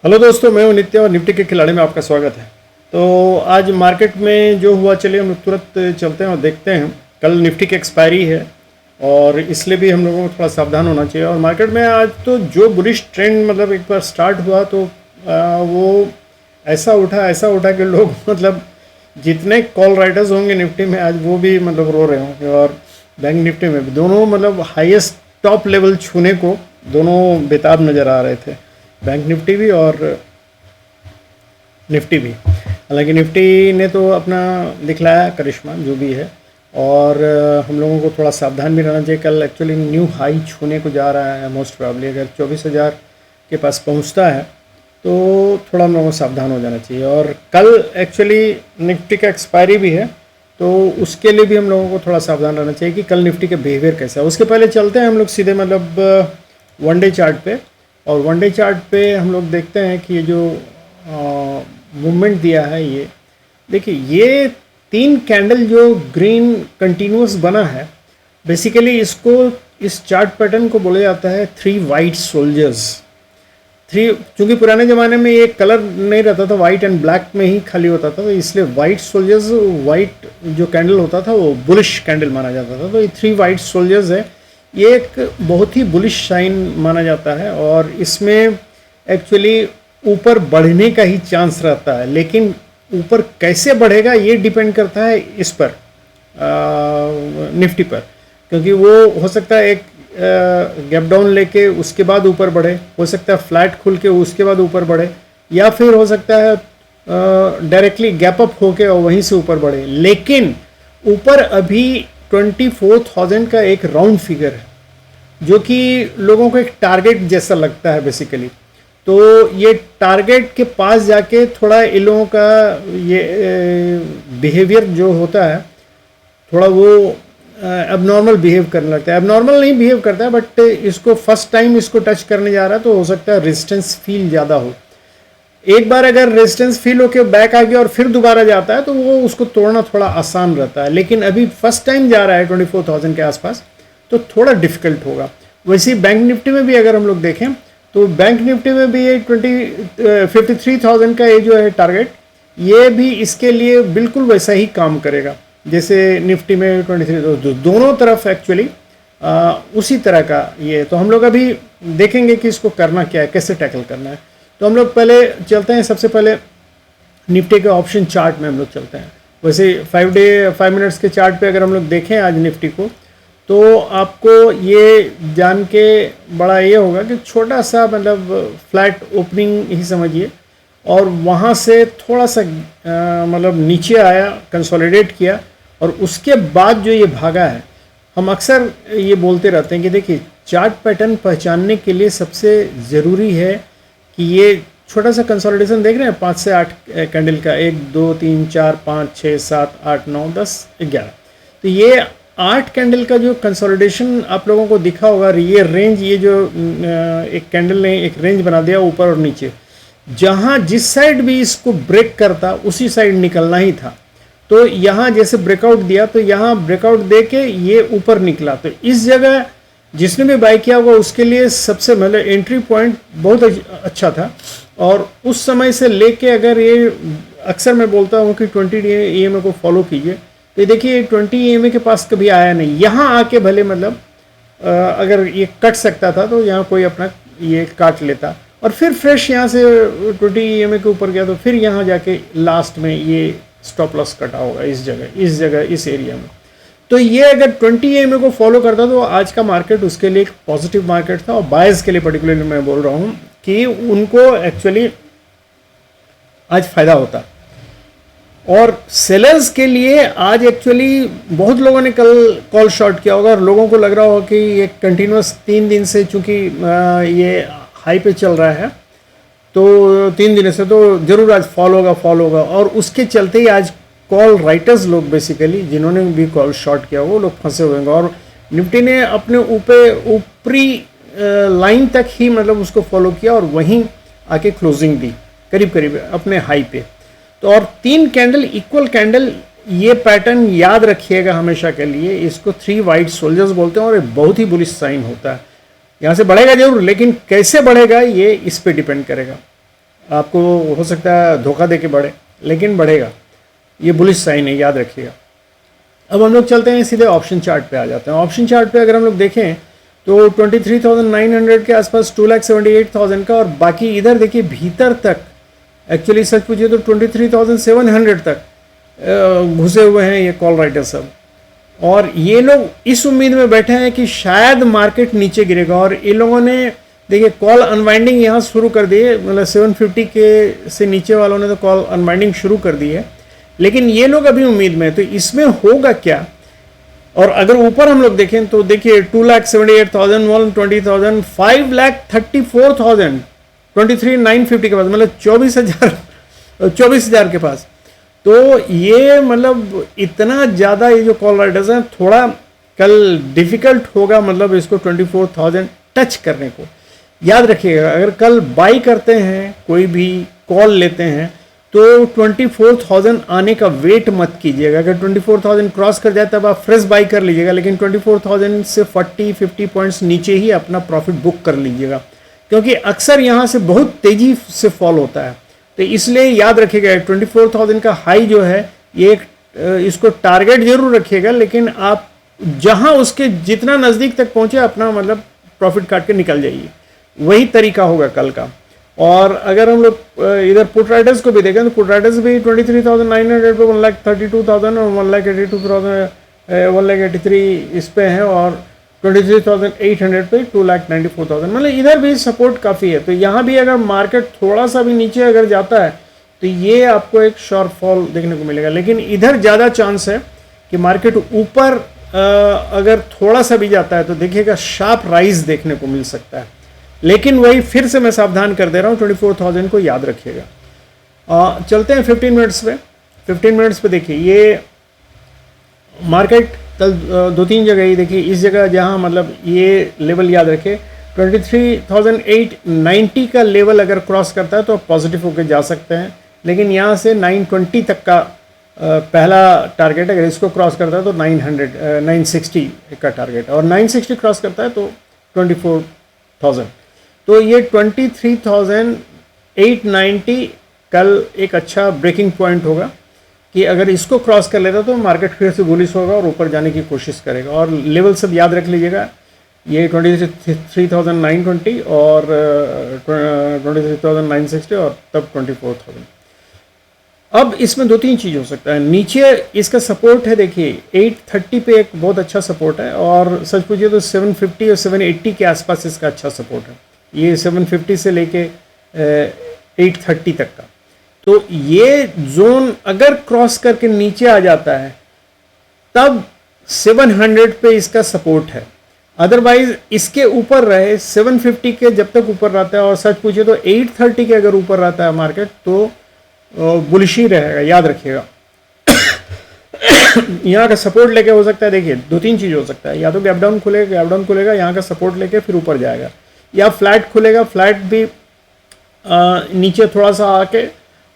Hello दोस्तों, मैं हूं नित्य और निफ्टी के खिलाड़ी में आपका स्वागत है। तो आज मार्केट में जो हुआ, चलिए हम तुरंत चलते हैं और देखते हैं। कल निफ्टी की एक्सपायरी है और इसलिए भी हम लोगों को थोड़ा सावधान होना चाहिए। और मार्केट में आज तो जो बुलिश ट्रेंड मतलब एक बार स्टार्ट हुआ तो वो ऐसा उठा कि लोग मतलब जितने कॉल राइटर्स होंगे निफ्टी में आज वो भी मतलब रो रहे होंगे। और बैंक निफ्टी में भी दोनों मतलब हाईएस्ट टॉप लेवल छूने को दोनों बेताब नज़र आ रहे थे, बैंक निफ्टी भी और निफ्टी भी। हालांकि निफ्टी ने तो अपना दिखलाया करिश्मा जो भी है, और हम लोगों को थोड़ा सावधान भी रहना चाहिए। कल एक्चुअली न्यू हाई छूने को जा रहा है, मोस्ट प्रॉब्ली अगर 24,000 के पास पहुंचता है तो थोड़ा हम लोगों को सावधान हो जाना चाहिए। और कल एक्चुअली निफ्टी का एक्सपायरी भी है तो उसके लिए भी हम लोगों को थोड़ा सावधान रहना चाहिए कि कल निफ्टी का बिहेवियर कैसा है। उसके पहले चलते हैं हम लोग सीधे मतलब वन डे चार्ट पे। और वन डे चार्ट पे हम लोग देखते हैं कि ये जो मूवमेंट दिया है, ये देखिए, ये 3 कैंडल जो ग्रीन कंटिन्यूस बना है, बेसिकली इसको इस चार्ट पैटर्न को बोला जाता है 3 वाइट सोल्जर्स। चूँकि पुराने ज़माने में ये कलर नहीं रहता था, वाइट एंड ब्लैक में ही खाली होता था, तो इसलिए वाइट सोल्जर्स, वाइट जो कैंडल होता था वो बुलिश कैंडल माना जाता था। तो ये 3 वाइट सोल्जर्स है, ये एक बहुत ही बुलिश साइन माना जाता है। और इसमें एक्चुअली ऊपर बढ़ने का ही चांस रहता है, लेकिन ऊपर कैसे बढ़ेगा ये डिपेंड करता है इस पर, निफ्टी पर। क्योंकि वो हो सकता है एक गैप डाउन लेके उसके बाद ऊपर बढ़े, हो सकता है फ्लैट खुल के उसके बाद ऊपर बढ़े, या फिर हो सकता है डायरेक्टली गैप अप होके और वहीं से ऊपर बढ़े। लेकिन ऊपर अभी 24,000 का एक राउंड फिगर है जो कि लोगों को एक टारगेट जैसा लगता है बेसिकली। तो ये टारगेट के पास जाके थोड़ा इन लोगों का ये बिहेवियर जो होता है थोड़ा वो एबनॉर्मल बिहेव करने लगता है। एबनॉर्मल नहीं बिहेव करता है, बट इसको फर्स्ट टाइम इसको टच करने जा रहा है तो हो सकता है रेजिस्टेंस फील ज़्यादा हो। एक बार अगर रेजिस्टेंस फील होकर बैक आ गया और फिर दोबारा जाता है तो वो उसको तोड़ना थोड़ा आसान रहता है। लेकिन अभी फर्स्ट टाइम जा रहा है 24,000 के आसपास तो थोड़ा डिफिकल्ट होगा। वैसे ही बैंक निफ्टी में भी अगर हम लोग देखें तो बैंक निफ्टी में भी ये 53,000 का ये जो है टारगेट, ये भी इसके लिए बिल्कुल वैसा ही काम करेगा जैसे निफ्टी में 23। तो दोनों तरफ एक्चुअली उसी तरह का ये। तो हम लोग अभी देखेंगे कि इसको करना क्या है, कैसे टैकल करना है। तो हम लोग पहले चलते हैं, सबसे पहले निफ्टी के ऑप्शन चार्ट में हम लोग चलते हैं। वैसे 5 मिनट्स के चार्ट पे अगर हम लोग देखें आज निफ्टी को, तो आपको ये जान के बड़ा ये होगा कि छोटा सा मतलब फ्लैट ओपनिंग ही समझिए, और वहाँ से थोड़ा सा मतलब नीचे आया, कंसोलिडेट किया, और उसके बाद जो ये भागा है। हम अक्सर ये बोलते रहते हैं कि देखिए, चार्ट पैटर्न पहचानने के लिए सबसे ज़रूरी है कि ये छोटा सा कंसोलिडेशन देख रहे हैं 5 से 8 कैंडल का, 1 2 3 4 5 6 7 8 9 10 11, तो ये 8 कैंडल का जो कंसोलिडेशन आप लोगों को दिखा होगा, ये रेंज, ये जो एक कैंडल ने एक रेंज बना दिया ऊपर और नीचे, जहाँ जिस साइड भी इसको ब्रेक करता उसी साइड निकलना ही था। तो यहाँ जैसे ब्रेकआउट दिया तो यहाँ ब्रेकआउट दे के ये ऊपर निकला, तो इस जगह जिसने भी बाय किया होगा उसके लिए सबसे मतलब एंट्री पॉइंट बहुत अच्छा था। और उस समय से लेके अगर ये, अक्सर मैं बोलता हूँ कि 20 EMA को फॉलो कीजिए, तो देखिए 20 EMA के पास कभी आया नहीं। यहाँ आके भले मतलब अगर ये कट सकता था तो यहाँ कोई अपना ये काट लेता, और फिर फ्रेश यहाँ से 20 EMA के ऊपर गया तो फिर यहाँ जाके लास्ट में ये स्टॉप लॉस कटा होगा इस जगह इस एरिया में। तो ये अगर 20 EMA को फॉलो करता तो आज का मार्केट उसके लिए एक पॉजिटिव मार्केट था। और बायर्स के लिए पर्टिकुलरली मैं बोल रहा हूँ कि उनको एक्चुअली आज फायदा होता, और सेलर्स के लिए आज एक्चुअली बहुत लोगों ने कल कॉल शॉर्ट किया होगा, और लोगों को लग रहा होगा कि ये कंटिन्यूस 3 दिन से, चूँकि ये हाई पे चल रहा है तो 3 दिन से तो ज़रूर आज फॉल होगा। और उसके चलते ही आज कॉल राइटर्स लोग बेसिकली जिन्होंने भी कॉल शॉर्ट किया वो लोग फंसे हुए होंगे। और निफ्टी ने अपने ऊपरी लाइन तक ही मतलब उसको फॉलो किया और वहीं आके क्लोजिंग दी करीब अपने हाई पे। तो और 3 कैंडल इक्वल कैंडल, ये पैटर्न याद रखिएगा हमेशा के लिए। इसको 3 वाइट सोल्जर्स बोलते हैं और ये बहुत ही बुलिश साइन होता है। यहाँ से बढ़ेगा जरूर, लेकिन कैसे बढ़ेगा ये इस पे डिपेंड करेगा। आपको हो सकता है धोखा दे के बढ़े, लेकिन बढ़ेगा, ये बुलिश साइन है, याद रखिएगा। अब हम लोग चलते हैं सीधे ऑप्शन चार्ट पे आ जाते हैं। ऑप्शन चार्ट पे अगर हम लोग देखें तो 23,900 के आसपास 2,78,000 का, और बाकी इधर देखिए भीतर तक, एक्चुअली सच पूछिए तो 23,700 तक घुसे हुए हैं ये कॉल राइटर सब, और ये लोग इस उम्मीद में बैठे हैं कि शायद मार्केट नीचे गिरेगा। और इन लोगों ने देखिए कॉल अनवाइंडिंग यहाँ शुरू कर दी है, मतलब 750 के से नीचे वालों ने तो कॉल अनवाइंडिंग शुरू कर दी है, लेकिन ये लोग अभी उम्मीद में, तो इसमें होगा क्या। और अगर ऊपर हम लोग देखें तो देखिए 2,78,000, 1,20,000, 5,34,000, 23,950 के पास, मतलब 24,000 के पास। तो ये मतलब इतना ज़्यादा ये जो कॉल राइडर्स हैं, थोड़ा कल डिफिकल्ट होगा मतलब इसको 24,000 टच करने को। याद रखिएगा अगर कल बाई करते हैं, कोई भी कॉल लेते हैं, तो 24,000 आने का वेट मत कीजिएगा। अगर 24,000 क्रॉस कर जाए तब आप फ्रेश बाई कर लीजिएगा, लेकिन 24,000 से 40-50 पॉइंट्स नीचे ही अपना प्रॉफिट बुक कर लीजिएगा, क्योंकि अक्सर यहाँ से बहुत तेज़ी से फॉल होता है। तो इसलिए याद रखिएगा 24,000 का हाई जो है ये इसको टारगेट जरूर रखिएगा, लेकिन आप जहाँ उसके जितना नज़दीक तक पहुँचे अपना मतलब प्रॉफिट काट के निकल जाइए, वही तरीका होगा कल का। और अगर हम लोग इधर पुट राइडर्स को भी देखें तो पुट राइडर्स भी 23,900 पे 1,32,000 और 1,82,000, 1,83 इस पे हैं, और 23,800 पे 2,94,000, मतलब इधर भी सपोर्ट काफ़ी है। तो यहाँ भी अगर मार्केट थोड़ा सा भी नीचे अगर जाता है तो ये आपको एक शॉर्ट फॉल देखने को मिलेगा, लेकिन इधर ज़्यादा चांस है कि मार्केट ऊपर अगर थोड़ा सा भी जाता है तो देखिएगा शार्प राइज देखने को मिल सकता है। लेकिन वही फिर से मैं सावधान कर दे रहा हूँ, 24,000 को याद रखिएगा। चलते हैं 15 मिनट्स पे। 15 मिनट्स पे देखिए ये मार्केट कल 2-3 जगह ही देखिए, इस जगह जहाँ मतलब ये लेवल याद रखें 23,890 का लेवल अगर क्रॉस करता है तो आप पॉजिटिव होकर जा सकते हैं, लेकिन यहाँ से 920 तक का पहला टारगेट, अगर इसको क्रॉस करता है तो 960 का टारगेट, और 960 क्रॉस करता है तो 24,000। तो ये 23,890 कल एक अच्छा ब्रेकिंग पॉइंट होगा कि अगर इसको क्रॉस कर लेता तो मार्केट फिर से बुलिश होगा और ऊपर जाने की कोशिश करेगा। और लेवल सब याद रख लीजिएगा, ये 23,920 और 23,960 और तब 24,000। अब इसमें 2-3 चीज़ हो सकता है। नीचे इसका सपोर्ट है, देखिए 830 पे एक बहुत अच्छा सपोर्ट है, और सच पूछिए तो 750 और 780 के आसपास इसका अच्छा सपोर्ट है। ये 750 से लेके 830 तक का, तो ये जोन अगर क्रॉस करके नीचे आ जाता है तब 700 पे इसका सपोर्ट है। अदरवाइज इसके ऊपर रहे 750 के जब तक ऊपर रहता है, और सच पूछिए तो 830 के अगर ऊपर रहता है मार्केट तो बुलिश ही रहेगा, याद रखिएगा। यहाँ का सपोर्ट लेके हो सकता है, देखिए 2-3 चीज़ हो सकता है, या तो गैप डाउन खुलेगा यहाँ का सपोर्ट लेके फिर ऊपर जाएगा, या फ्लैट खुलेगा, फ्लैट भी नीचे थोड़ा सा आके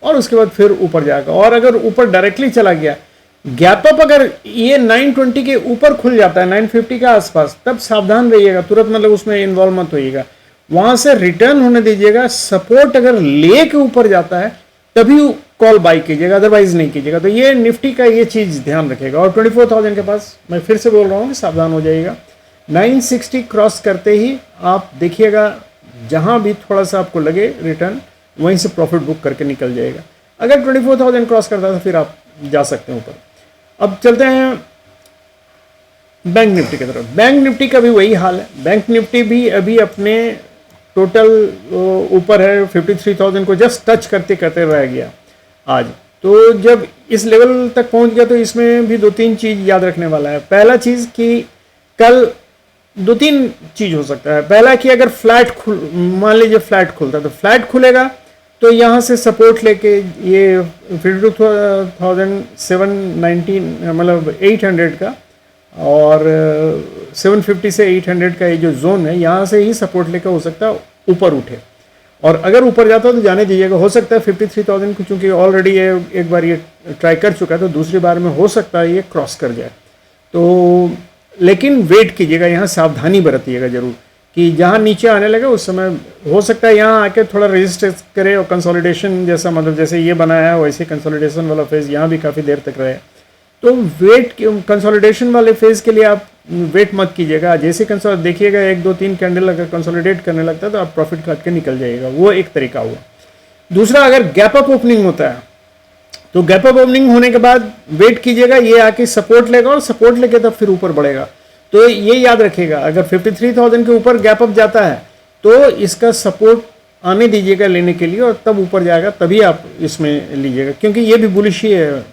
और उसके बाद फिर ऊपर जाएगा। और अगर ऊपर डायरेक्टली चला गया, गैप अप अगर ये 920 के ऊपर खुल जाता है 950 के आसपास, तब सावधान रहिएगा, तुरंत मतलब उसमें इन्वॉल्व मत होइएगा, वहाँ से रिटर्न होने दीजिएगा। सपोर्ट अगर ले के ऊपर जाता है तभी कॉल बाई कीजिएगा, अदरवाइज नहीं कीजिएगा। तो ये निफ्टी का ये चीज़ ध्यान रखिएगा। और 24,000 के पास मैं फिर से बोल रहा हूँ कि सावधान हो जाइएगा। 960 क्रॉस करते ही आप देखिएगा, जहाँ भी थोड़ा सा आपको लगे रिटर्न, वहीं से प्रॉफिट बुक करके निकल जाएगा। अगर 24,000 क्रॉस करता है तो फिर आप जा सकते हैं ऊपर। अब चलते हैं बैंक निफ्टी की तरफ। बैंक निफ्टी का भी वही हाल है। बैंक निफ्टी भी अभी अपने टोटल ऊपर है, 53,000 को जस्ट टच करते करते रह गया आज। तो जब इस लेवल तक पहुंच गया तो इसमें भी 2-3 चीज़ याद रखने वाला है। पहला चीज़ कि कल 2-3 चीज़ हो सकता है। पहला कि अगर फ्लैट मान लीजिए फ्लैट खुलता है तो फ्लैट खुलेगा तो यहाँ से सपोर्ट लेके ये 52,790 मतलब 800 का, और 750 से 800 का ये जो जोन है, यहाँ से ही सपोर्ट लेकर हो सकता है ऊपर उठे। और अगर ऊपर जाता है तो जाने दीजिएगा। हो सकता है 53,000 को, चूँकि ऑलरेडी ये एक बार ये ट्राई कर चुका है, तो दूसरी बार में हो सकता है ये क्रॉस कर जाए। तो लेकिन वेट कीजिएगा, यहाँ सावधानी बरतिएगा जरूर, कि जहाँ नीचे आने लगे उस समय हो सकता है यहाँ आके थोड़ा रेजिस्ट करे और कंसोलिडेशन जैसा, मतलब जैसे ये बनाया है वैसे कंसोलिडेशन वाला फेज यहाँ भी काफ़ी देर तक रहे। तो वेट कंसोलिडेशन वाले फेज के लिए आप वेट मत कीजिएगा। जैसे देखिएगा 1 2 3 कैंडल अगर कंसोलिडेट करने लगता है तो आप प्रॉफिट काट के निकल जाइएगा, वो एक तरीका हुआ। दूसरा, अगर गैप अप ओपनिंग होता है तो गैप अप ओपनिंग होने के बाद वेट कीजिएगा, ये आके सपोर्ट लेगा और सपोर्ट लेके तब फिर ऊपर बढ़ेगा। तो ये याद रखिएगा, अगर 53,000 के ऊपर गैप अप जाता है तो इसका सपोर्ट आने दीजिएगा लेने के लिए, और तब ऊपर जाएगा तभी आप इसमें लीजिएगा, क्योंकि ये भी बुलिश ही है।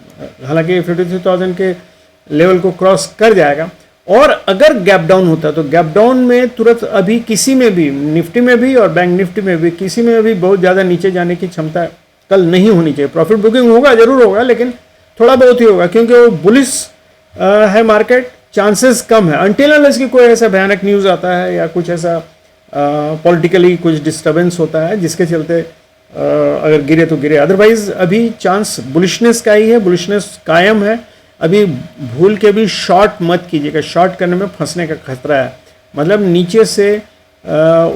हालांकि 53,000 के लेवल को क्रॉस कर जाएगा। और अगर गैप डाउन होता है तो गैप डाउन में तुरंत अभी किसी में भी, निफ्टी में भी और बैंक निफ्टी में भी, किसी में भी बहुत ज़्यादा नीचे जाने की क्षमता कल नहीं होनी चाहिए। प्रॉफिट बुकिंग होगा, जरूर होगा, लेकिन थोड़ा बहुत ही होगा, क्योंकि वो बुलिश है मार्केट, चांसेस कम है अनटिल अनलेस की कोई ऐसा भयानक न्यूज़ आता है या कुछ ऐसा पॉलिटिकली कुछ डिस्टर्बेंस होता है जिसके चलते अगर गिरे तो गिरे। अदरवाइज अभी चांस बुलिशनेस का ही है, बुलिशनेस कायम है। अभी भूल के भी शॉर्ट मत कीजिएगा, शॉर्ट करने में फंसने का खतरा है। मतलब नीचे से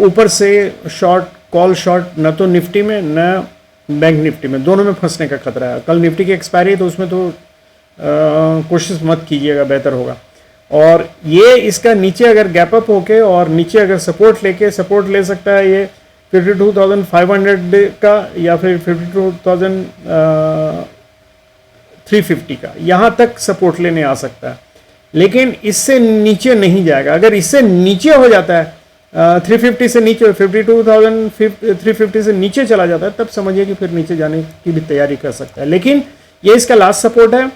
ऊपर से शॉर्ट, कॉल शॉर्ट, न तो निफ्टी में न बैंक निफ्टी में, दोनों में फंसने का खतरा है। कल निफ्टी की एक्सपायरी है तो उसमें तो कोशिश मत कीजिएगा, बेहतर होगा। और ये इसका नीचे अगर गैप अप होके और नीचे अगर सपोर्ट सपोर्ट ले सकता है ये 52,500 का या फिर 52,350 का, यहाँ तक सपोर्ट लेने आ सकता है, लेकिन इससे नीचे नहीं जाएगा। अगर इससे नीचे हो जाता है 350 से नीचे, 52,350 से नीचे चला जाता है, तब समझिए कि फिर नीचे जाने की भी तैयारी कर सकता है। लेकिन ये इसका लास्ट सपोर्ट है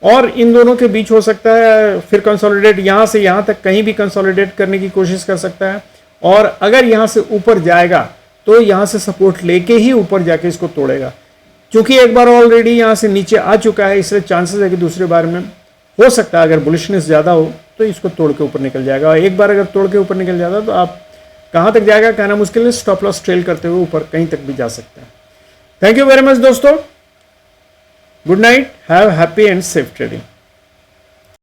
और इन दोनों के बीच हो सकता है फिर कंसोलिडेट, यहाँ से यहाँ तक कहीं भी कंसोलिडेट करने की कोशिश कर सकता है। और अगर यहाँ से ऊपर जाएगा तो यहाँ से सपोर्ट लेके ही ऊपर जाके इसको तोड़ेगा। क्योंकि एक बार ऑलरेडी यहाँ से नीचे आ चुका है, इसलिए चांसेस है कि दूसरी बार में हो सकता है अगर बुलिशनेस ज़्यादा हो तो इसको तोड़ के ऊपर निकल जाएगा। और एक बार अगर तोड़ के ऊपर निकल जाता तो आप कहाँ तक जाएगा कहना मुश्किल है, स्टॉप लॉस ट्रेल करते हुए ऊपर कहीं तक भी जा सकता है। थैंक यू वेरी मच दोस्तों, good night, have happy and safe trading.